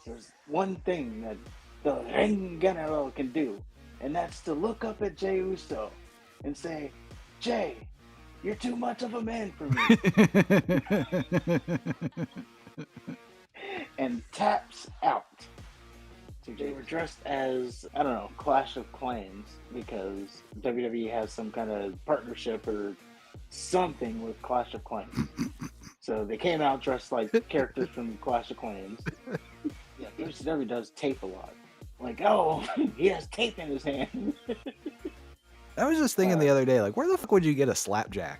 There's one thing that the Renganero can do, and that's to look up at Jey Uso and say, Jay, you're too much of a man for me. And taps out. So they were dressed as, I don't know, Clash of Clans because WWE has some kind of partnership or something with Clash of Clans. So they came out dressed like characters from Clash of Clans. Yeah, WCW does tape a lot. Like, oh, he has tape in his hand. I was just thinking the other day, like, where the fuck would you get a slapjack?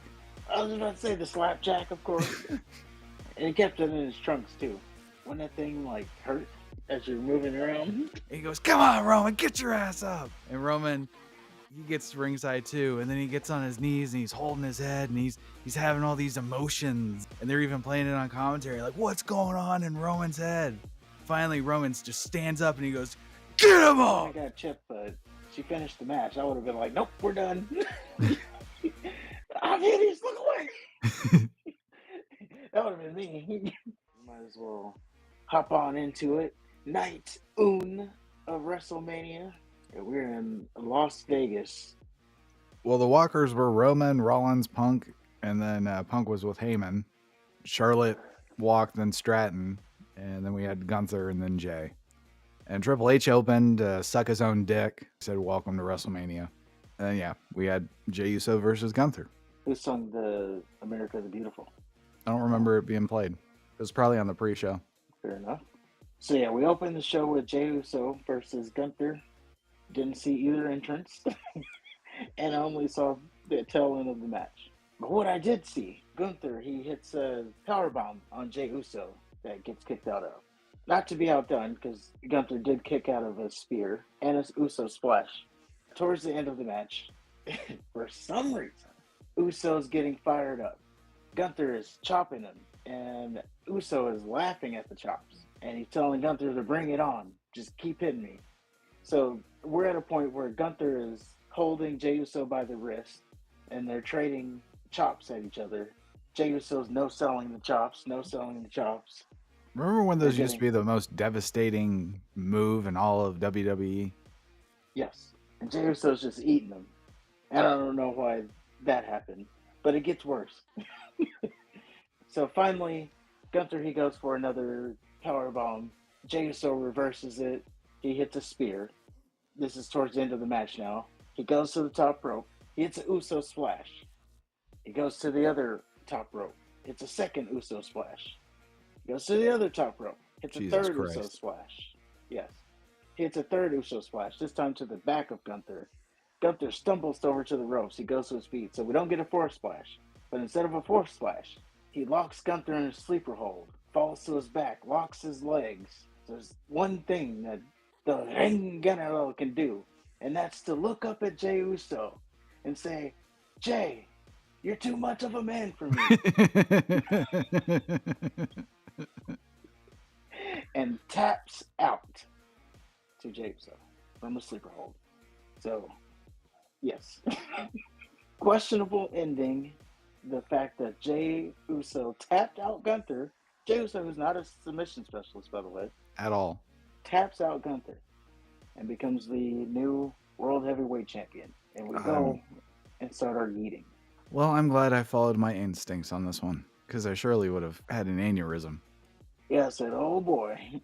I was about to say the slapjack, of course. And he kept it in his trunks, too. Wouldn't that thing, like, hurt as you're moving around? And he goes, come on, Roman, get your ass up. And Roman, he gets ringside too, and then he gets on his knees and he's holding his head and he's having all these emotions, and they're even playing it on commentary, like, what's going on in Roman's head? Finally, Roman just stands up and he goes, get him up! I got chipped, but she finished the match. I would have been like, nope, we're done. I'm hideous, look away. That would have been me. Might as well hop on into it. Night one of WrestleMania. We're in Las Vegas. Well, the walkers were Roman, Rollins, Punk, and then Punk was with Heyman. Charlotte walked, then Stratton, and then we had Gunther and then Jay. And Triple H opened, suck his own dick, said welcome to WrestleMania. And yeah, we had Jey Uso versus Gunther. Who sung the America the Beautiful? I don't remember it being played. It was probably on the pre-show. Fair enough. So yeah, we opened the show with Jey Uso versus Gunther. Didn't see either entrance. And I only saw the tail end of the match. But what I did see, Gunther, he hits a powerbomb on Jey Uso that gets kicked out of. Not to be outdone, because Gunther did kick out of a spear and a Uso splash. Towards the end of the match, for some reason, Uso's getting fired up. Gunther is chopping him, and Uso is laughing at the chops. And he's telling Gunther to bring it on. Just keep hitting me. So we're at a point where Gunther is holding Jey Uso by the wrist, and they're trading chops at each other. Jey Uso's no-selling the chops, no-selling the chops. Remember when those used to be the most devastating move in all of WWE? Yes. And Jey Uso's just eating them. And I don't know why that happened, but it gets worse. So finally, Gunther, he goes for another powerbomb. Jey Uso reverses it. He hits a spear. This is towards the end of the match now. He goes to the top rope. He hits a Uso splash. He goes to the other top rope. Hits a second Uso splash. He goes to the other top rope. Hits a third Uso splash. Yes. He hits a third Uso splash, this time to the back of Gunther. Gunther stumbles over to the ropes. He goes to his feet, so we don't get a fourth splash. But instead of a fourth splash, he locks Gunther in a sleeper hold, falls to his back, locks his legs. There's one thing that the Renganero can do, and that's to look up at Jey Uso and say, Jay, you're too much of a man for me. And taps out to Jey Uso from a sleeper hold. So, yes. Questionable ending. The fact that Jey Uso tapped out Gunther. Jey Uso, who's not a submission specialist, by the way. At all. Taps out Gunther and becomes the new World Heavyweight Champion. And we go and start our meeting. Well, I'm glad I followed my instincts on this one, because I surely would have had an aneurysm. Yeah, I said, oh boy.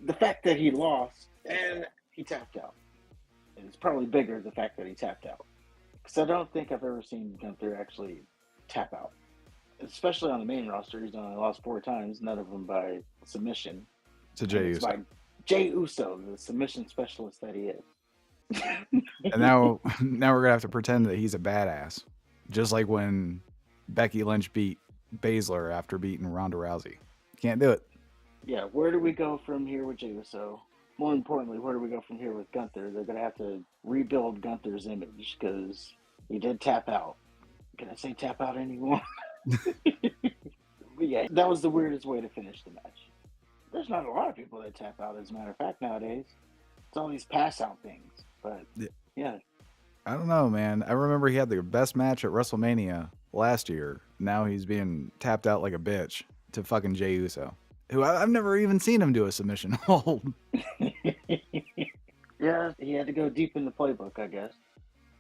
The fact that he lost and he tapped out. And it's probably bigger, the fact that he tapped out. Because I don't think I've ever seen Gunther actually tap out. Especially on the main roster, he's only lost 4 times, none of them by submission. To Jey Uso. By Jey Uso, the submission specialist that he is. And now we're gonna have to pretend that he's a badass, just like when Becky Lynch beat Baszler after beating Ronda Rousey. Can't do it. Yeah, where do we go from here with Jey Uso? More importantly, where do we go from here with Gunther? They're gonna have to rebuild Gunther's image because he did tap out. Can I say tap out anymore? But yeah, that was the weirdest way to finish the match. There's not a lot of people that tap out, as a matter of fact, nowadays. It's all these pass out things. But yeah. I don't know, man. I remember he had the best match at WrestleMania last year. Now he's being tapped out like a bitch to fucking Jey Uso. who I've never even seen him do a submission hold. Yeah, he had to go deep in the playbook, I guess.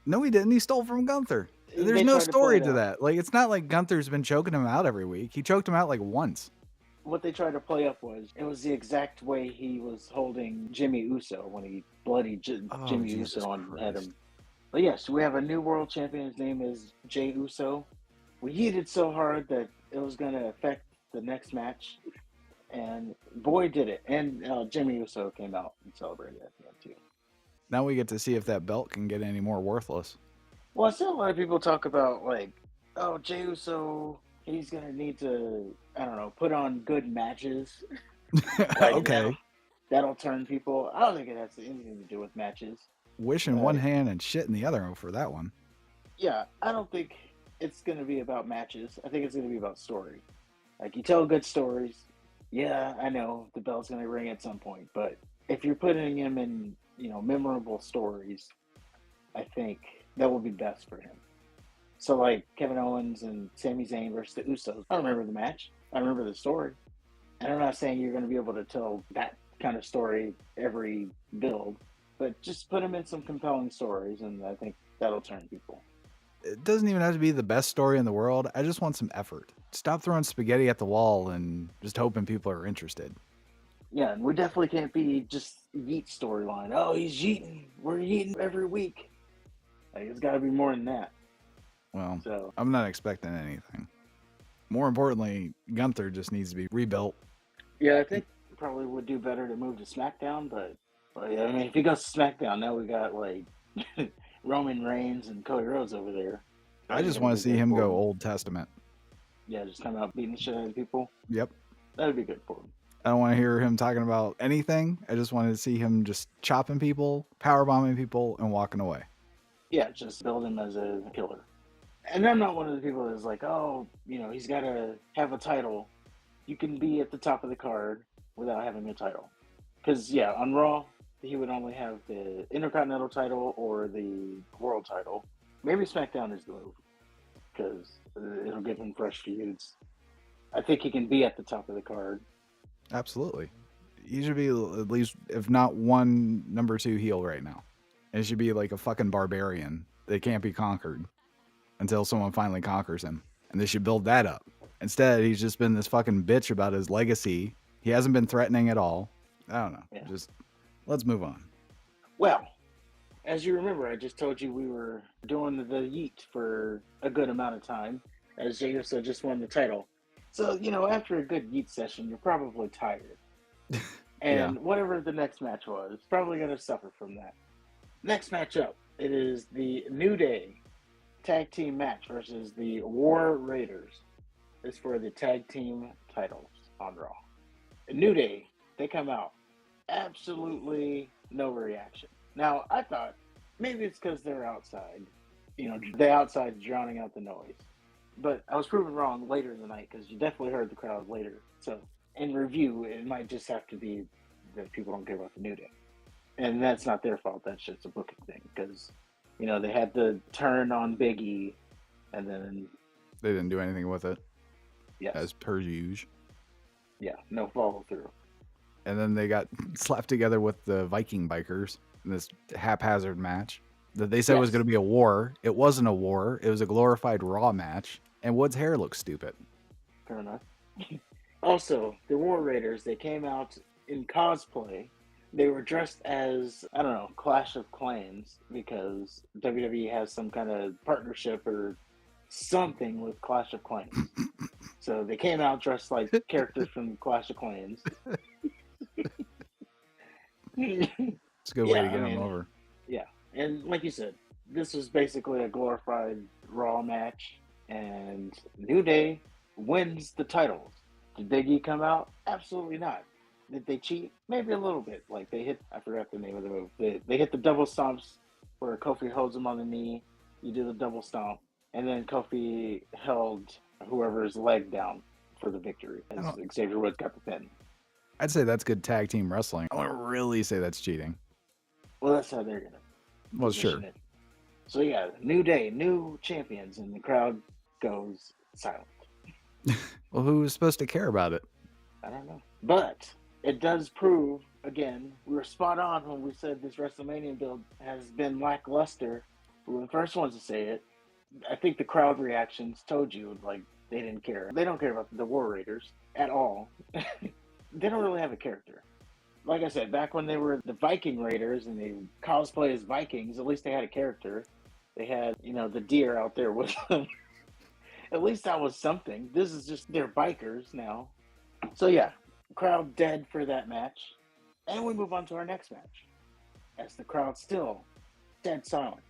No, he didn't. He stole from Gunther. There's They no tried to play story it to out. that. Like, it's not like Gunther's been choking him out every week. He choked him out like once. What they tried to play up was it was the exact way he was holding Jimmy Uso when he bloodied Oh, Jimmy Jesus Uso and had Christ. him. But yes, we have a new world champion. His name is Jey Uso. We heated so hard that it was going to affect the next match, and boy did it. And Jimmy Uso came out and celebrated at the end too. Now we get to see if that belt can get any more worthless. Well, I see a lot of people talk about like, oh, Jey Uso, he's gonna need to, I don't know, put on good matches. Like Okay. that'll turn people. I don't think it has anything to do with matches. Wish in one hand and shit in the other for that one. Yeah, I don't think it's gonna be about matches. I think it's gonna be about story. Like you tell good stories. Yeah, I know the bell's gonna ring at some point, but if you're putting him in, memorable stories, I think that will be best for him. So like Kevin Owens and Sami Zayn versus the Usos. I remember the match. I remember the story. And I'm not saying you're going to be able to tell that kind of story every build, but just put them in some compelling stories, and I think that'll turn people. It doesn't even have to be the best story in the world. I just want some effort. Stop throwing spaghetti at the wall and just hoping people are interested. Yeah, and we definitely can't be just Yeet storyline. Oh, he's yeeting. We're yeeting every week. Like it's got to be more than that. Well, So I'm not expecting anything. More importantly, Gunther just needs to be rebuilt. yeah, I think probably would do better to move to SmackDown, but yeah, I mean, if he goes to SmackDown, now we got like Roman Reigns and Cody Rhodes over there. I just want to see him go Old Testament. Yeah, just come out beating the shit out of people. Yep. That'd be good for him. I don't want to hear him talking about anything. I just wanted to see him just chopping people, power bombing people, and walking away. Yeah, just build him as a killer. And I'm not one of the people that's like, oh, he's got to have a title. You can be at the top of the card without having a title. Because, yeah, on Raw, he would only have the Intercontinental title or the World title. Maybe SmackDown is the move because it'll give him fresh feuds. I think he can be at the top of the card. Absolutely. He should be at least, if not one number 2 heel right now. It should be like a fucking barbarian that can't be conquered until someone finally conquers him. And they should build that up. Instead, he's just been this fucking bitch about his legacy. He hasn't been threatening at all. I don't know. Yeah. Just let's move on. Well, as you remember, I just told you we were doing the Yeet for a good amount of time, as Jey Uso just won the title. So, after a good Yeet session, you're probably tired. And Yeah. whatever the next match was, probably going to suffer from that. Next match up, it is the New Day tag team match versus the War Raiders. It's for the tag team titles on Raw. The New Day, they come out. Absolutely no reaction. Now, I thought maybe it's because they're outside. The outside drowning out the noise. But I was proven wrong later in the night because you definitely heard the crowd later. So in review, it might just have to be that people don't care about the New Day. And that's not their fault. That's just a booking thing because, they had the turn on Big E and then... They didn't do anything with it. Yes. As per usual. Yeah, no follow through. And then they got slapped together with the Viking bikers in this haphazard match that they said was going to be a war. It wasn't a war. It was a glorified Raw match. And Wood's hair looks stupid. Fair enough. Also, the War Raiders, they came out in cosplay. They were dressed as, I don't know, Clash of Clans because WWE has some kind of partnership or something with Clash of Clans. So they came out dressed like characters from Clash of Clans. It's a good way to get them over. Yeah, and like you said, this was basically a glorified Raw match, and New Day wins the titles. Did Big E come out? Absolutely not. Did they cheat? Maybe a little bit. Like they hit, I forgot the name of the move. They hit the double stomps where Kofi holds him on the knee. You do the double stomp, and then Kofi held whoever's leg down for the victory as Xavier Woods got the pin. I'd say that's good tag team wrestling. I wouldn't really say that's cheating. Well, that's how they're gonna. Well, sure. It. So yeah, New Day, new champions, and the crowd goes silent. Well, who was supposed to care about it? I don't know. But it does prove, again, we were spot on when we said this WrestleMania build has been lackluster. We were the first ones to say it. I think the crowd reactions told you, like, they didn't care. They don't care about the War Raiders at all. They don't really have a character. Like I said, back when they were the Viking Raiders and they cosplay as Vikings, at least they had a character. They had, the deer out there with them. At least that was something. This is just, they're bikers now. So yeah, crowd dead for that match. And we move on to our next match. As the crowd still dead silent.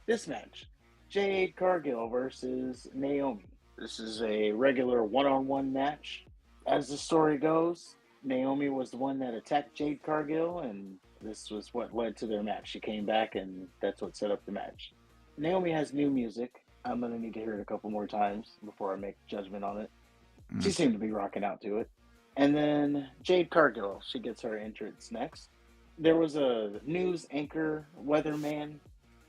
This match, Jade Cargill versus Naomi. This is a regular one-on-one match. As the story goes, Naomi was the one that attacked Jade Cargill, and this was what led to their match. She came back, and that's what set up the match. Naomi has new music. I'm going to need to hear it a couple more times before I make judgment on it. She seemed to be rocking out to it. And then Jade Cargill, she gets her entrance next. There was a news anchor, weatherman.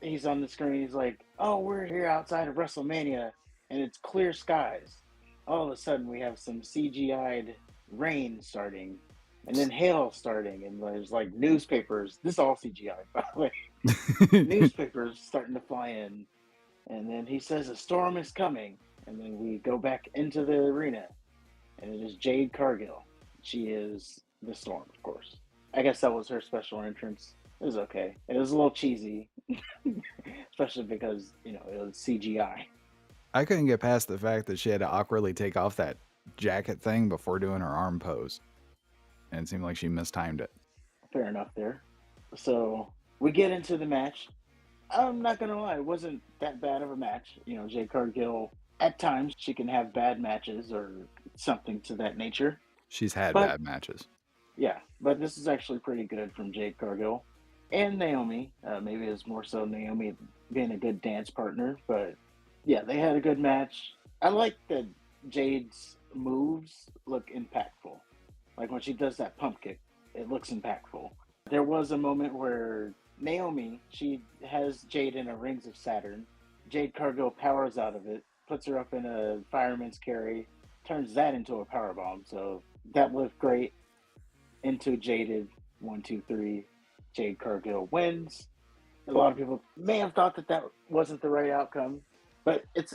He's on the screen. He's like, oh, we're here outside of WrestleMania, and it's clear skies. All of a sudden, we have some CGI'd rain starting, and then hail starting, and there's like newspapers. This is all CGI, by the way. Newspapers starting to fly in. And then he says a storm is coming. And then we go back into the arena. And it is Jade Cargill. She is the storm, of course. I guess that was her special entrance. It was okay. It was a little cheesy. Especially because, it was CGI. I couldn't get past the fact that she had to awkwardly take off that jacket thing before doing her arm pose. And it seemed like she mistimed it. Fair enough there. So we get into the match. I'm not going to lie. It wasn't that bad of a match. Jade Cargill, at times, she can have bad matches or something to that nature. She's had bad matches. Yeah, but this is actually pretty good from Jade Cargill. And Naomi. Maybe it's more so Naomi being a good dance partner. But yeah, they had a good match. I like that Jade's moves look impactful. Like when she does that pump kick, it looks impactful. There was a moment where Naomi, she has Jade in a Rings of Saturn. Jade Cargill powers out of it, puts her up in a fireman's carry, turns that into a powerbomb. So that looked great. Into Jaded, 1, 2, 3. Jade Cargill wins. A lot of people may have thought that wasn't the right outcome, but it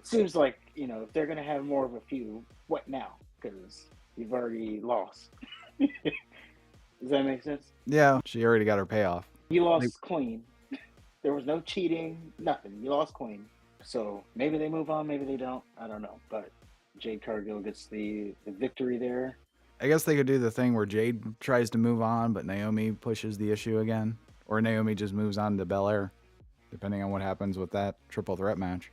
seems like, if they're going to have more of a feud, what now? Because you've already lost. Does that make sense? Yeah, she already got her payoff. You lost clean. There was no cheating, nothing. You lost clean. So maybe they move on, maybe they don't. I don't know. But Jade Cargill gets the victory there. I guess they could do the thing where Jade tries to move on, but Naomi pushes the issue again. Or Naomi just moves on to Belair, depending on what happens with that triple threat match.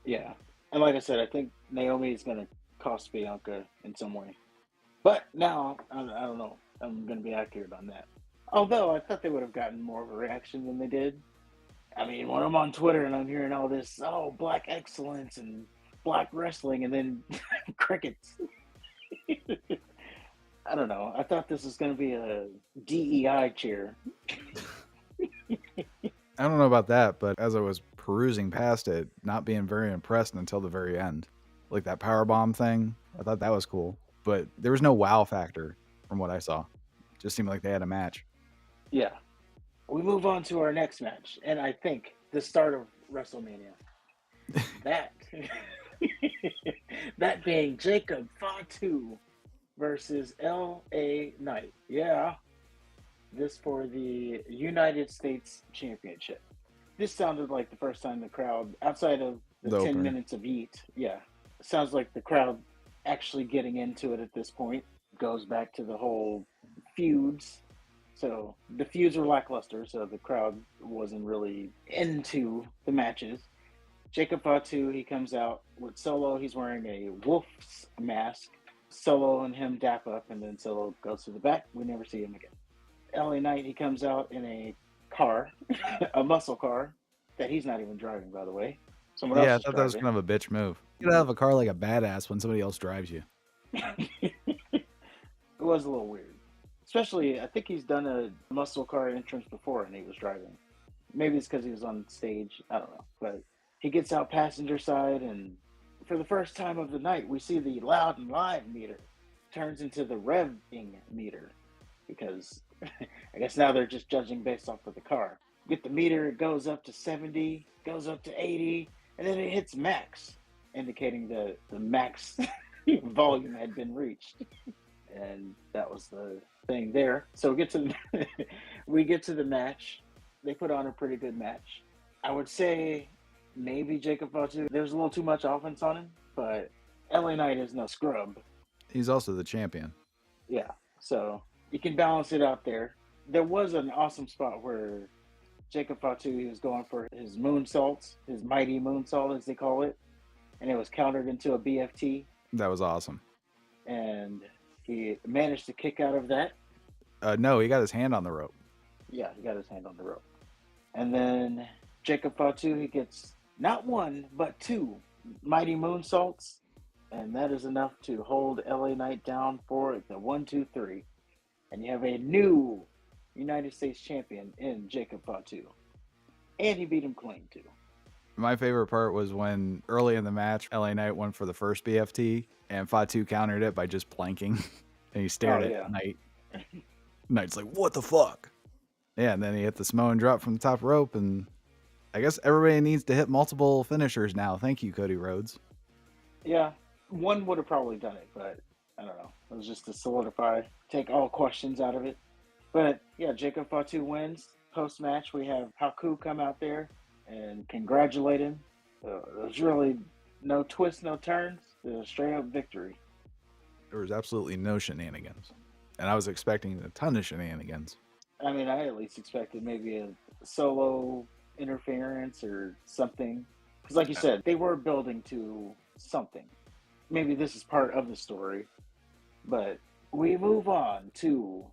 Yeah. And like I said, I think Naomi is going to cost Bianca in some way. But now, I don't know. I'm going to be accurate on that. Although I thought they would have gotten more of a reaction than they did. I mean, when I'm on Twitter and I'm hearing all this, black excellence and black wrestling, and then crickets. I don't know. I thought this was going to be a DEI cheer. I don't know about that, but as I was perusing past it, not being very impressed until the very end. Like that powerbomb thing, I thought that was cool. But there was no wow factor from what I saw. It just seemed like they had a match. Yeah. We move on to our next match, and I think the start of WrestleMania. That being Jacob Fatu versus L.A. Knight. Yeah. This for the United States Championship. This sounded like the first time the crowd, outside of the 10 minutes of Heat, sounds like the crowd actually getting into it at this point. Goes back to the whole feuds. So the feuds were lackluster, so the crowd wasn't really into the matches. Jacob Fatu, he comes out with Solo. He's wearing a wolf's mask. Solo and him dap up, and then Solo goes to the back. We never see him again. LA Knight, he comes out in a car, a muscle car, that he's not even driving, by the way. Someone else I is thought driving. that was kind of a bitch move. You gotta have a car like a badass when somebody else drives you. It was a little weird. Especially, I think he's done a muscle car entrance before and he was driving. Maybe it's because he was on stage. I don't know. But he gets out passenger side, and for the first time of the night, we see the loud and live meter. turns into the revving meter because I guess now they're just judging based off of the car. Get the meter, it goes up to 70, goes up to 80, and then it hits max, indicating the max volume had been reached. And that was the thing there. So we get to the match. They put on a pretty good match. I would say maybe Jacob Fatu. There's a little too much offense on him, but LA Knight is no scrub. He's also the champion. Yeah, so you can balance it out there. There was an awesome spot where Jacob Fatu, he was going for his moonsaults, his mighty moonsault as they call it, and it was countered into a BFT. That was awesome. And he managed to kick out of that. No, he got his hand on the rope. Yeah, he got his hand on the rope. And then Jacob Fatu, he gets not one, but two mighty moonsaults. And that is enough to hold LA Knight down for the 1, 2, 3. And you have a new United States champion in Jacob Fatu. And he beat him clean, too. My favorite part was when early in the match, LA Knight went for the first BFT, and Fatu countered it by just planking. And he stared at Knight. Knight's like, what the fuck? Yeah, and then he hit the Samoan drop from the top rope, and I guess everybody needs to hit multiple finishers now. Thank you, Cody Rhodes. Yeah, one would have probably done it, but I don't know. It was just to solidify, take all questions out of it. But yeah, Jacob Fatu wins. Post-match, we have Haku come out there and congratulate him. There's really no twists, no turns. It was a straight-up victory. There was absolutely no shenanigans. And I was expecting a ton of shenanigans. I mean, I at least expected maybe a solo interference or something. Because like you said, they were building to something. Maybe this is part of the story. But we move on to...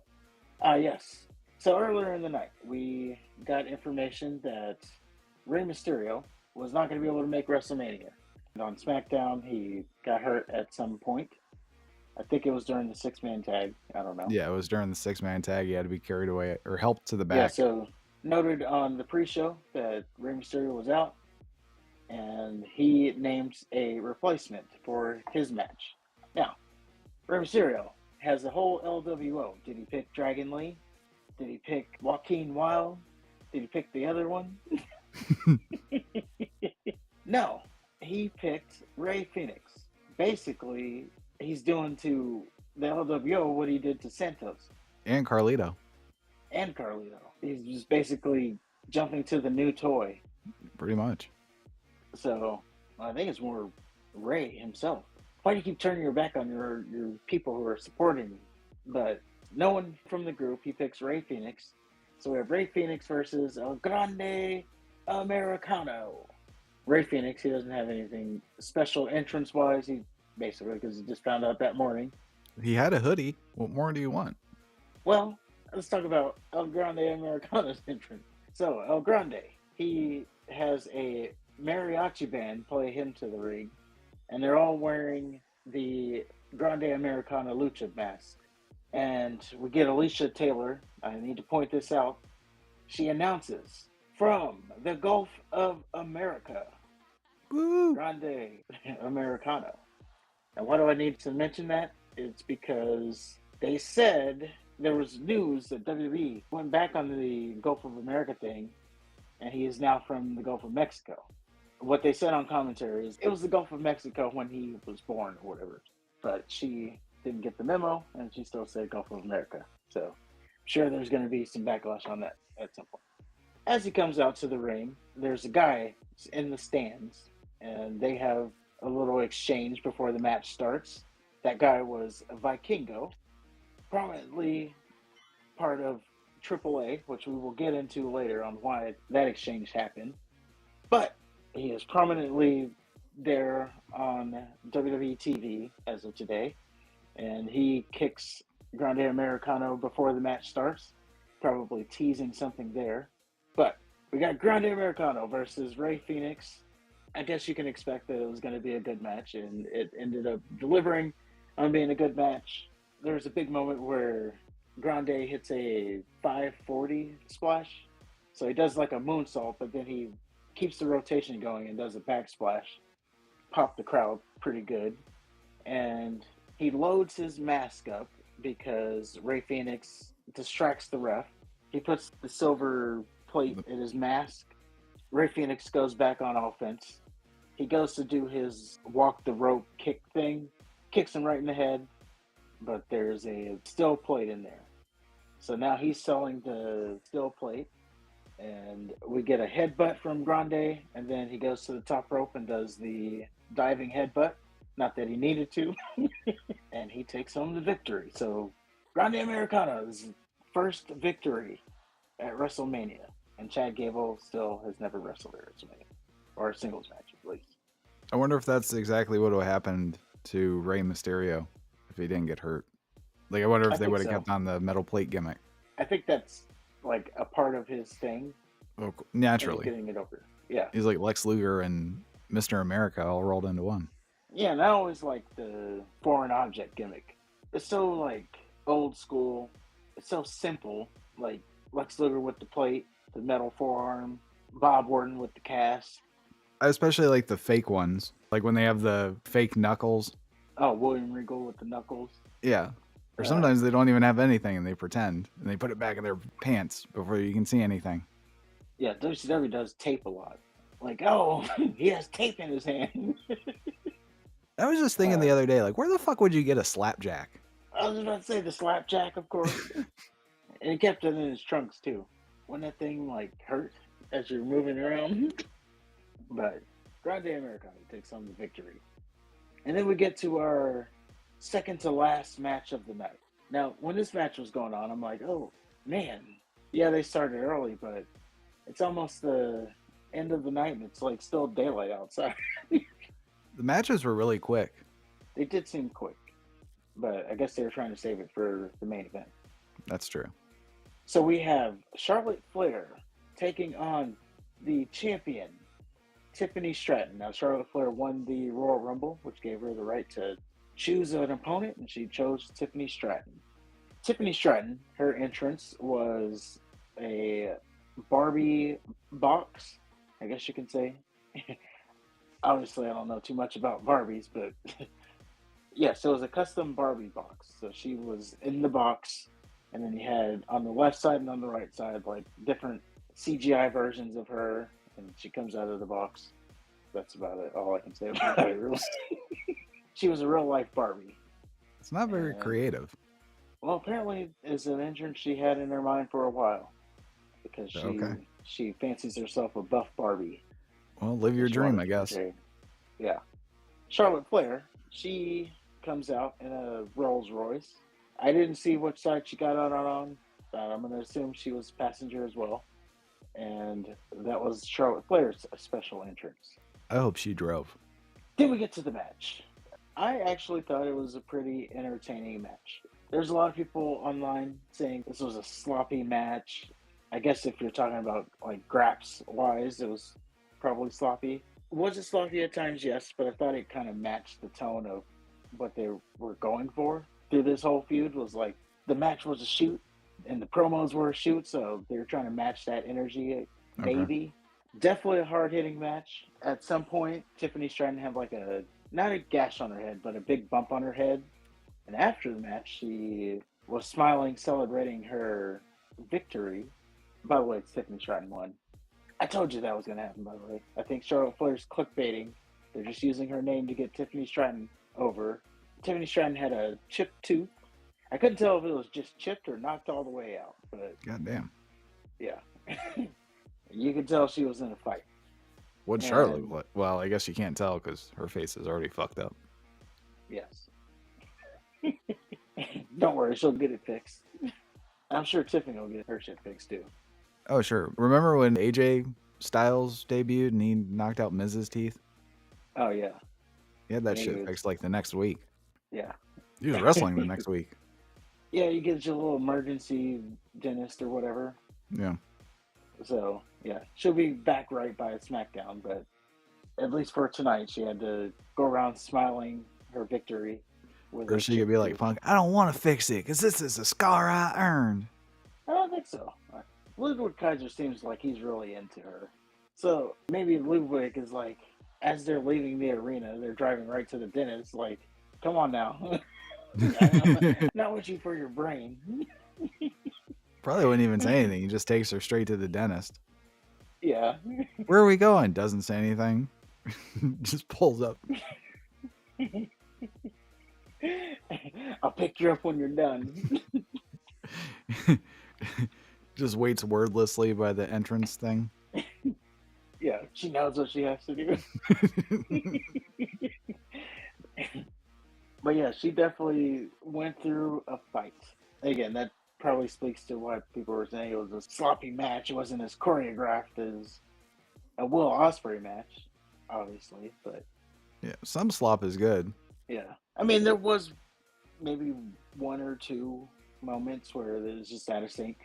yes. So earlier in the night, we got information that Rey Mysterio was not going to be able to make WrestleMania. And on SmackDown, he got hurt at some point. I think it was during the 6-man tag. I don't know. Yeah, it was during the 6-man tag. He had to be carried away or helped to the back. Yeah, so noted on the pre-show that Rey Mysterio was out, and he named a replacement for his match. Now, Rey Mysterio has the whole LWO. Did he pick Dragon Lee? Did he pick Joaquin Wilde? Did he pick the other one? No, he picked Rey Fenix. Basically, he's doing to the LWO what he did to Santos. And Carlito. He's just basically jumping to the new toy. Pretty much. So, I think it's more Rey himself. Why do you keep turning your back on your people who are supporting you? But no one from the group, he picks Rey Fenix. So we have Rey Fenix versus El Grande Americano. Rey Fenix, he doesn't have anything special entrance-wise. He basically, because he just found out that morning. He had a hoodie. What more do you want? Well, let's talk about El Grande Americano's entrance. So, El Grande, he has a mariachi band play him to the ring, and they're all wearing the Grande Americano lucha mask. And we get Alicia Taylor. I need to point this out. She announces, from the Gulf of America, Woo! Grande Americano. And why do I need to mention that? It's because they said there was news that WWE went back on the Gulf of America thing, and he is now from the Gulf of Mexico. What they said on commentary is it was the Gulf of Mexico when he was born or whatever. But she didn't get the memo, and she still said Gulf of America. So I'm sure there's going to be some backlash on that at some point. As he comes out to the ring, there's a guy in the stands, and they have a little exchange before the match starts. That guy was Vikingo, prominently part of AAA, which we will get into later on why that exchange happened. But he is prominently there on WWE TV as of today, and he kicks Grande Americano before the match starts, probably teasing something there. But we got Grande Americano versus Rey Fenix. I guess you can expect that it was going to be a good match, and it ended up delivering on being a good match. There's a big moment where Grande hits a 540 splash. So he does like a moonsault, but then he keeps the rotation going and does a backsplash. Popped the crowd pretty good. And He loads his mask up because Ray Phoenix distracts the ref. He puts the silver plate in his mask. Ray Phoenix goes back on offense. He goes to do his walk the rope kick thing, kicks him right in the head, but there's a steel plate in there. So now he's selling the steel plate, and we get a headbutt from Grande, and then he goes to the top rope and does the diving headbutt. Not that he needed to, and he takes home the victory. So Grande Americana's first victory at WrestleMania, and Chad Gable still has never wrestled at WrestleMania, or a singles match at least. I wonder if that's exactly what would have happened to Rey Mysterio if he didn't get hurt. Like, I wonder if they would have kept on the metal plate gimmick. I think that's like a part of his thing. Well, naturally. Getting it over. Yeah. He's like Lex Luger and Mr. America all rolled into one. Yeah, and I always like the foreign object gimmick. It's so like old school. It's so simple. Like Lex Luger with the plate, the metal forearm, Bob Orton with the cast. I especially like the fake ones. Like when they have the fake knuckles. Oh, William Regal with the knuckles. Yeah. Or sometimes they don't even have anything and they pretend. And they put it back in their pants before you can see anything. Yeah, WCW does tape a lot. Like, oh, he has tape in his hand. I was just thinking the other day, like, where the fuck would you get a slapjack? I was about to say the slapjack, of course. And he kept it in his trunks, too. Wouldn't that thing, like, hurt as you're moving around? But Grande Americana takes home the victory. And then we get to our second to last match of the night. Now, when this match was going on, I'm like, oh, man. Yeah, they started early, but it's almost the end of the night, and it's, like, still daylight outside. The matches were really quick. They did seem quick, but I guess they were trying to save it for the main event. That's true. So we have Charlotte Flair taking on the champion, Tiffany Stratton. Now, Charlotte Flair won the Royal Rumble, which gave her the right to choose an opponent, and she chose Tiffany Stratton. Tiffany Stratton, her entrance was a Barbie box, I guess you can say. Obviously, I don't know too much about Barbies, but yeah, so it was a custom Barbie box. So she was in the box, and then you had on the left side and on the right side, like different CGI versions of her, and she comes out of the box. That's about it. All I can say about it, really. She was a real life Barbie. It's not very creative. Well, apparently, it's an entrance she had in her mind for a while, because she fancies herself a buff Barbie. Well, live your dream, I guess. Yeah. Charlotte Flair, she comes out in a Rolls Royce. I didn't see which side she got out on, but I'm going to assume she was passenger as well. And that was Charlotte Flair's special entrance. I hope she drove. Then we get to the match. I actually thought it was a pretty entertaining match. There's a lot of people online saying this was a sloppy match. I guess if you're talking about like graps-wise, it was probably sloppy. Was it sloppy at times? Yes, but I thought it kind of matched the tone of what they were going for through this whole feud. Was like the match was a shoot and the promos were a shoot, so they were trying to match that energy, maybe. Definitely a hard-hitting match. At some point, Tiffany's trying to have like not a gash on her head, but a big bump on her head. And after the match, she was smiling, celebrating her victory. By the way, it's Tiffany Stratton won. I told you that was going to happen, by the way. I think Charlotte Flair's clickbaiting. They're just using her name to get Tiffany Stratton over. Tiffany Stratton had a chipped tooth. I couldn't tell if it was just chipped or knocked all the way out. But goddamn. Yeah. You could tell she was in a fight. What Charlotte? Well, I guess you can't tell because her face is already fucked up. Yes. Don't worry, she'll get it fixed. I'm sure Tiffany will get her shit fixed too. Oh, sure. Remember when AJ Styles debuted and he knocked out Miz's teeth? Oh, yeah. He had that shit fixed like the next week. Yeah. He was wrestling the next week. Yeah, you get your little emergency dentist or whatever. Yeah. So, yeah. She'll be back right by SmackDown, but at least for tonight, she had to go around smiling her victory. Or she could be like, Punk, I don't want to fix it because this is a scar I earned. I don't think so. Ludwig Kaiser seems like he's really into her. So maybe Ludwig is like, as they're leaving the arena, they're driving right to the dentist, like, come on now. Not with you for your brain. Probably wouldn't even say anything. He just takes her straight to the dentist. Yeah. Where are we going? Doesn't say anything. Just pulls up. I'll pick you up when you're done. Just waits wordlessly by the entrance thing. Yeah, she knows what she has to do. But yeah, she definitely went through a fight. Again, that probably speaks to what people were saying. It was a sloppy match. It wasn't as choreographed as a Will Ospreay match, obviously. But Yeah, some slop is good. yeah, I mean, there was maybe one or two moments where it was just out of sync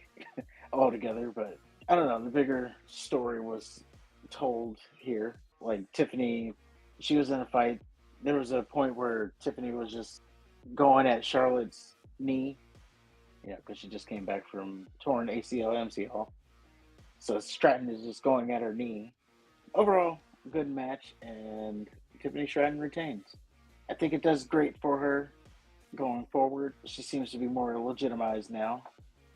altogether. But I don't know. The bigger story was told here. Like Tiffany, she was in a fight. There was a point where Tiffany was just going at Charlotte's knee, because she just came back from torn ACL, MCL. So Stratton is just going at her knee. Overall, good match, and Tiffany Stratton retains. I think it does great for her going forward. She seems to be more legitimized now.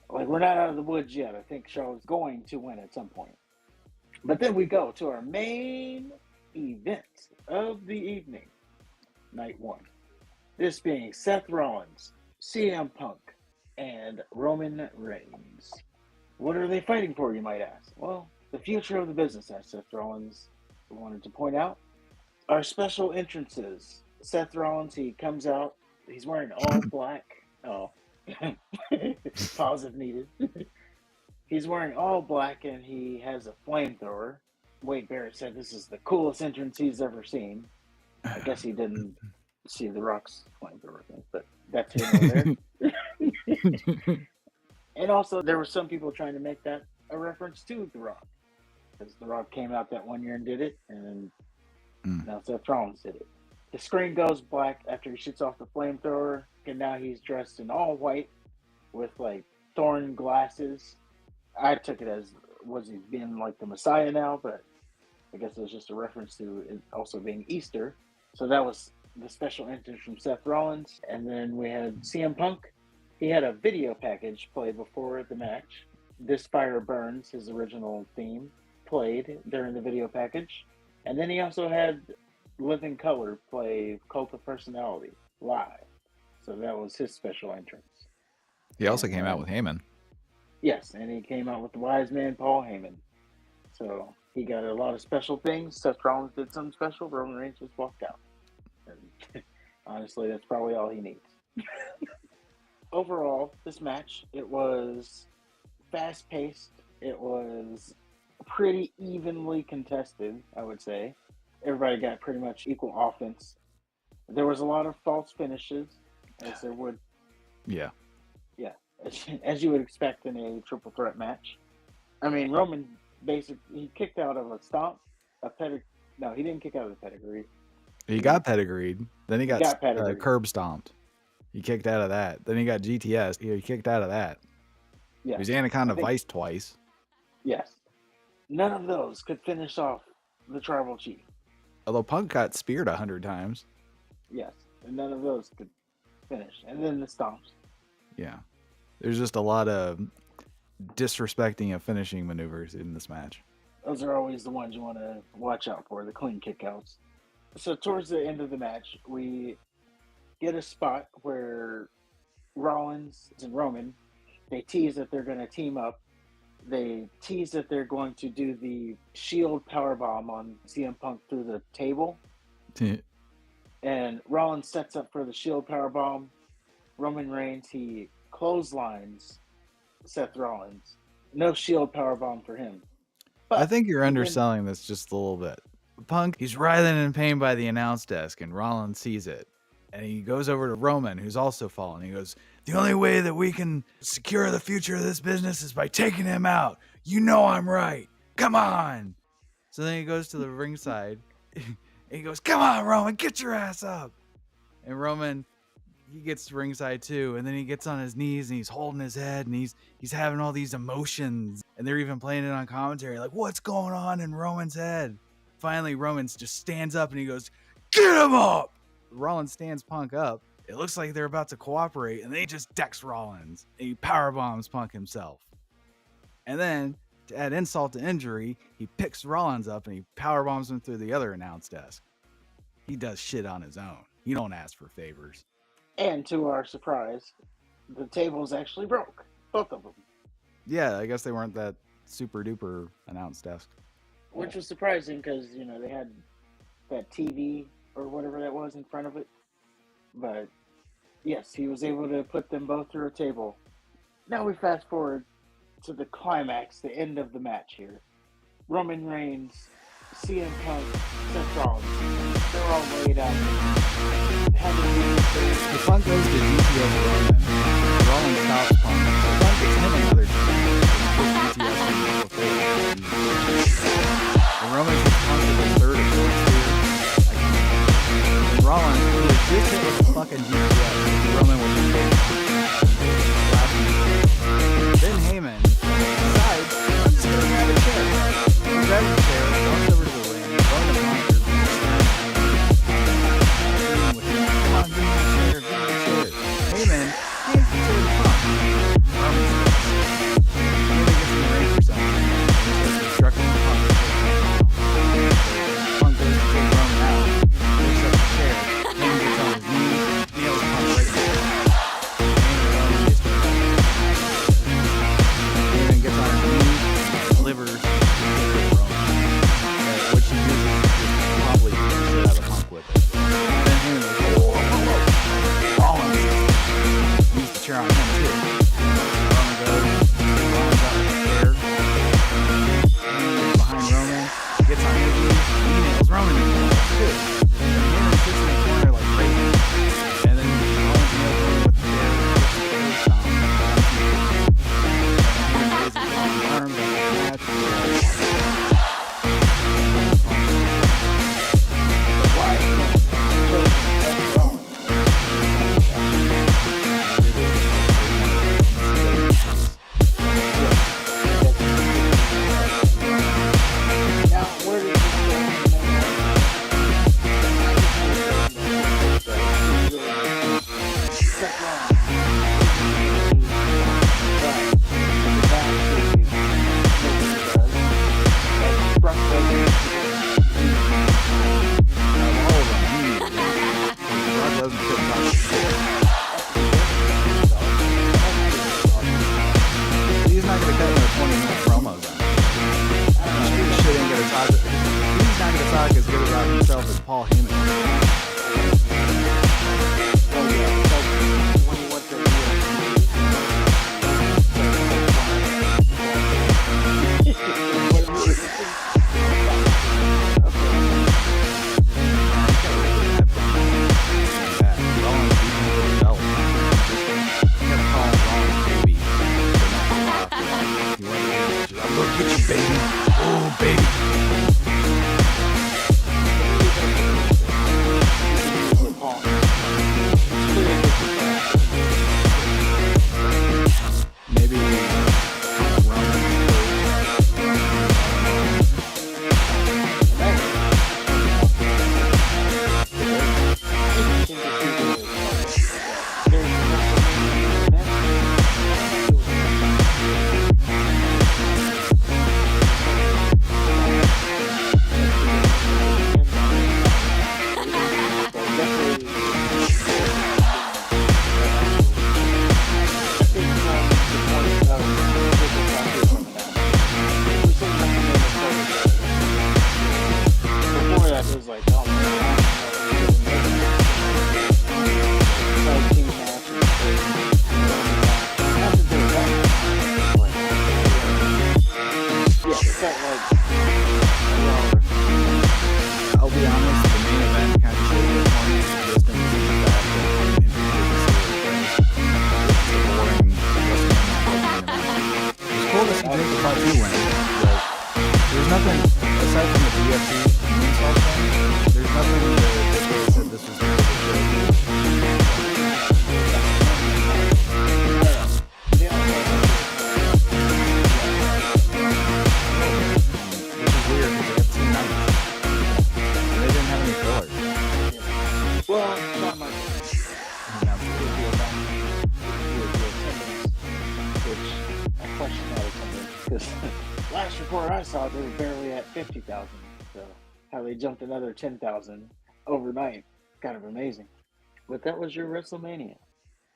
Like, we're not out of the woods yet. I think Charlotte's going to win at some point. But then we go to our main event of the evening, night one. This being Seth Rollins, CM Punk, and Roman Reigns. What are they fighting for, you might ask? Well, the future of the business, as Seth Rollins wanted to point out. Our special entrances. Seth Rollins, he comes out. He's wearing all black. Oh, pause if needed. He's wearing all black and he has a flamethrower. Wade Barrett said this is the coolest entrance he's ever seen. I guess he didn't see The Rock's flamethrower thing, but that's here nor there. And also, there were some people trying to make that a reference to The Rock, because The Rock came out that one year and did it, and now Seth Rollins did it. The screen goes black after he shoots off the flamethrower, and now he's dressed in all white with like thorn glasses. I took it as, was he being like the Messiah now? But I guess it was just a reference to it also being Easter. So that was the special entrance from Seth Rollins. And then we had CM Punk. He had a video package played before the match. This Fire Burns, his original theme, played during the video package. And then he also had Living Color play Cult of Personality live. So that was his special entrance. He also came out with Heyman. Yes, and he came out with the wise man, Paul Heyman. So he got a lot of special things. Seth Rollins did something special. Roman Reigns just walked out. And honestly, that's probably all he needs. Overall, this match, it was fast-paced. It was pretty evenly contested, I would say. Everybody got pretty much equal offense. There was a lot of false finishes, as there would. Yeah. Yeah, as you would expect in a triple threat match. I mean, Roman basically, he kicked out of a stomp, a pedigree. No, he didn't kick out of the pedigree. He got pedigreed. Then he got curb stomped. He kicked out of that. Then he got GTS. He kicked out of that. Yeah. He was Anaconda Vice twice. Yes. None of those could finish off the Tribal Chief. Although Punk got speared 100 times. Yes. And none of those could finish. And then the stomps. Yeah. There's just a lot of disrespecting of finishing maneuvers in this match. Those are always the ones you want to watch out for, the clean kickouts. So towards the end of the match, we get a spot where Rollins and Roman, they tease that they're going to team up. They tease that they're going to do the Shield powerbomb on CM Punk through the table. And Rollins sets up for the Shield powerbomb. Roman Reigns, he clotheslines Seth Rollins. No Shield powerbomb for him. But I think you're underselling this just a little bit. Punk, he's writhing in pain by the announce desk, and Rollins sees it. And he goes over to Roman, who's also fallen. He goes, the only way that we can secure the future of this business is by taking him out. You know I'm right. Come on. So then he goes to the ringside. And he goes, come on, Roman, get your ass up. And Roman, he gets ringside too. And then he gets on his knees and he's holding his head and he's having all these emotions. And they're even playing it on commentary. Like, what's going on in Roman's head? Finally, Roman just stands up and he goes, get him up. Rollins stands Punk up, It looks like they're about to cooperate, and they just decks Rollins, and he powerbombs Punk himself. And then, to add insult to injury, he picks Rollins up and he powerbombs him through the other announce desk. He does shit on his own. He don't ask for favors. And to our surprise, the tables actually broke. Both of them. Yeah, I guess they weren't that super duper announce desk. Which was surprising because, you know, they had that TV or whatever that was in front of it. But, yes, he was able to put them both through a table. Now we fast forward to the climax, the end of the match here. Roman Reigns, CM Punk, Seth Rollins. They're all laid out. The Punk goes to DTS Roman. Rollins stops Punk. So Punk gets him another DTS and Roman hits Punk with his third or fourth spear. And Rollins, who was just hit with the fucking DTS, Roman with the Then Heyman decides, I'm just going to grab a chair. He grabs a chair, walks over to the ring, Roman and Punk are staring with him. Come on, give me the chair, give me the chair. Heyman hands the chair to Punk. Roman says, Heyman gets in the ring for something. He starts instructing Punk. Punk goes to take Roman out, picks up the chair, Heyman gets on his knees, nails Punk right in the face. Heyman gets on his knees, delivers the chair to Roman, which he uses to probably shit out of Punk with it. Then Heyman goes, Rollins used the chair on him too. Roman goes, Rollins out with the chair. Heyman gets behind Roman, gets on his knees, he nails Roman in the face too. And Heyman sits in the corner like crazy. And then Rollins nails Roman with the chair, gets the chair stomp. Heyman raises his arms on the match. Now, where did this He's not going to cut no 20-minute promos on it. Shit ain't going to talk. He's not going to talk as good about himself as Paul Heyman. Because last report I saw, they were barely at 50,000. So how they jumped another 10,000 overnight, kind of amazing. But that was your WrestleMania.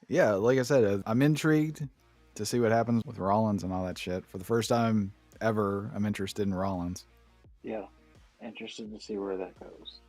Yeah, like I said, I'm intrigued to see what happens with Rollins and all that shit. For the first time ever, I'm interested in Rollins. Yeah, interested to see where that goes.